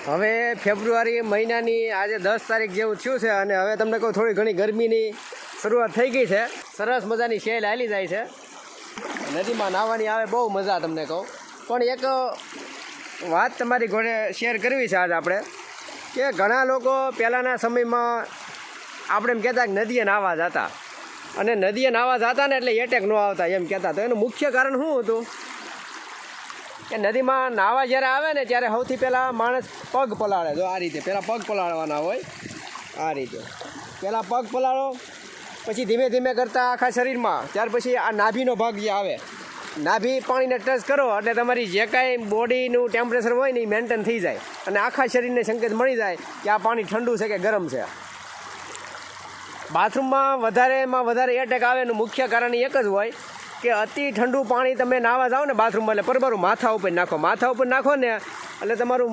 હવે ફેબ્રુઆરી મહિનાની આજે 10 તારીખ જેવું થયું છે અને હવે તમને કહું થોડી ઘણી ગરમીની શરૂઆત થઈ ગઈ છે. સરસ મજાની શેલ હાલી જાય છે. નદીમાં નાહવાની આવે બહુ મજા તમને કહું. પણ એક વાત તમારી ઘોડે શેર કરવી છે આજે આપણે કે ઘણા લોકો પહેલાંના સમયમાં આપણે એમ કહેતા કે નદીએ નાહવા જતા અને નદીએ નાહવા જતા ને એટલે એટેક ન આવતા એમ કહેતા. તો એનું મુખ્ય કારણ શું હતું કે નદીમાં નાહવા જ્યારે આવે ને ત્યારે સૌથી પહેલાં માણસ પગ પલાળે. જો આ રીતે પહેલાં પગ પલાળવાના હોય, આ રીતે પહેલાં પગ પલાળો, પછી ધીમે ધીમે કરતાં આખા શરીરમાં, ત્યાર પછી આ નાભીનો ભાગ જે આવે, નાભી પાણીને ટચ કરો એટલે તમારી જે કાંઈ બોડીનું ટેમ્પરેચર હોય ને એ મેન્ટેન થઈ જાય અને આખા શરીરને સંકેત મળી જાય કે આ પાણી ઠંડુ છે કે ગરમ છે. બાથરૂમમાં વધારે એટેક આવે એનું મુખ્ય કારણ એક જ હોય કે અતિ ઠંડુ પાણી તમે નાહવા જાઓ ને બાથરૂમમાં એટલે પરબારું માથા ઉપર નાખો. માથા ઉપર નાખો ને એટલે તમારું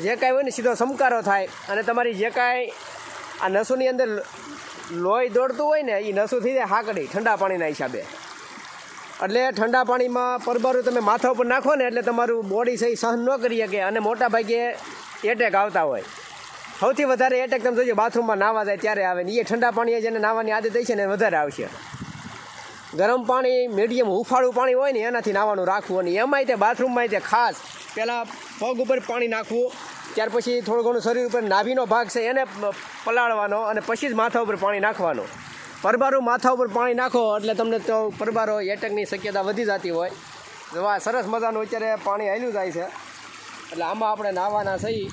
જે કાંઈ હોય ને સીધો સમકારો થાય અને તમારી જે કાંઈ આ નસોની અંદર લોહી દોડતું હોય ને એ નસો થઈ જાય હાકડી ઠંડા પાણીના હિસાબે. એટલે ઠંડા પાણીમાં પરબારું તમે માથા ઉપર નાખો ને એટલે તમારું બોડી સહી સહન ન કરી શકે અને મોટા ભાગે એટેક આવતા હોય. સૌથી વધારે એટેક તમે જોજો બાથરૂમમાં નાહવા જાય ત્યારે આવે ને એ ઠંડા પાણીએ જેને નાહવાની આદત થઈ છે ને વધારે આવશે. ગરમ પાણી મીડિયમ હુંફાળું પાણી હોય ને એનાથી નાહવાનું રાખવું અને એમાંય તે બાથરૂમમાં તે ખાસ પહેલાં પગ ઉપર પાણી નાખવું, ત્યાર પછી થોડું ઘણું શરીર ઉપર નાભીનો ભાગ છે એને પલાળવાનો અને પછી જ માથા ઉપર પાણી નાખવાનું. પરબારું માથા ઉપર પાણી નાખો એટલે તમને તો પરબારો એટેકની શક્યતા વધી જતી હોય. જોવા સરસ મજાનું અત્યારે પાણી હાલ્યું જાય છે એટલે આમાં આપણે નાહવાના સહી.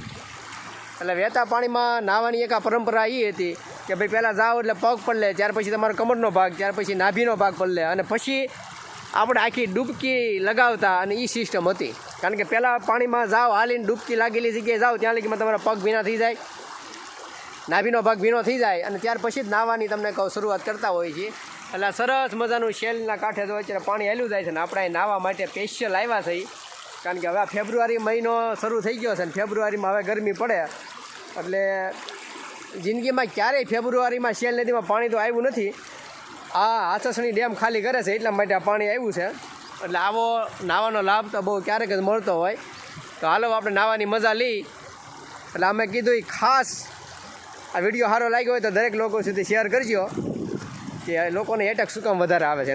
એટલે વહેતા પાણીમાં નાહવાની એક આ પરંપરા એ હતી કે ભાઈ પહેલાં જાઓ એટલે પગ પડલે, ત્યાર પછી તમારો કમરનો ભાગ, ત્યાર પછી નાભીનો ભાગ પડલે અને પછી આપણે આખી ડૂબકી લગાવતા અને એ સિસ્ટમ હતી. કારણ કે પહેલાં પાણીમાં જાઓ હાલીને ડૂબકી લાગેલી જગ્યાએ જાઓ ત્યાં લગીમાં તમારા પગ ભીના થઈ જાય, નાભીનો ભાગ ભીનો થઈ જાય અને ત્યાર પછી જ નાહવાની તમને કહું શરૂઆત કરતા હોય છે. એટલે સરસ મજાનું શેલના કાંઠે જો અત્યારે પાણી હાલ્યું જાય છે ને આપણે નાહવા માટે સ્પેશિયલ આવ્યા છે. કારણ કે હવે આ ફેબ્રુઆરી મહિનો શરૂ થઈ ગયો છે ને ફેબ્રુઆરીમાં હવે ગરમી પડે એટલે જિંદગીમાં ક્યારેય ફેબ્રુઆરીમાં શેલ નદીમાં પાણી તો આવ્યું નથી. આ હાથસણી ડેમ ખાલી કરે છે એટલા માટે આ પાણી આવ્યું છે. એટલે આવો નાહવાનો લાભ તો બહુ ક્યારેક જ મળતો હોય. તો હાલો આપણે નાહવાની મજા લઈ. એટલે અમે કીધું ખાસ આ વિડીયો સારો લાગ્યો હોય તો દરેક લોકો સુધી શેર કરજો કે લોકોને એટેક શું કામ વધારે આવે છે.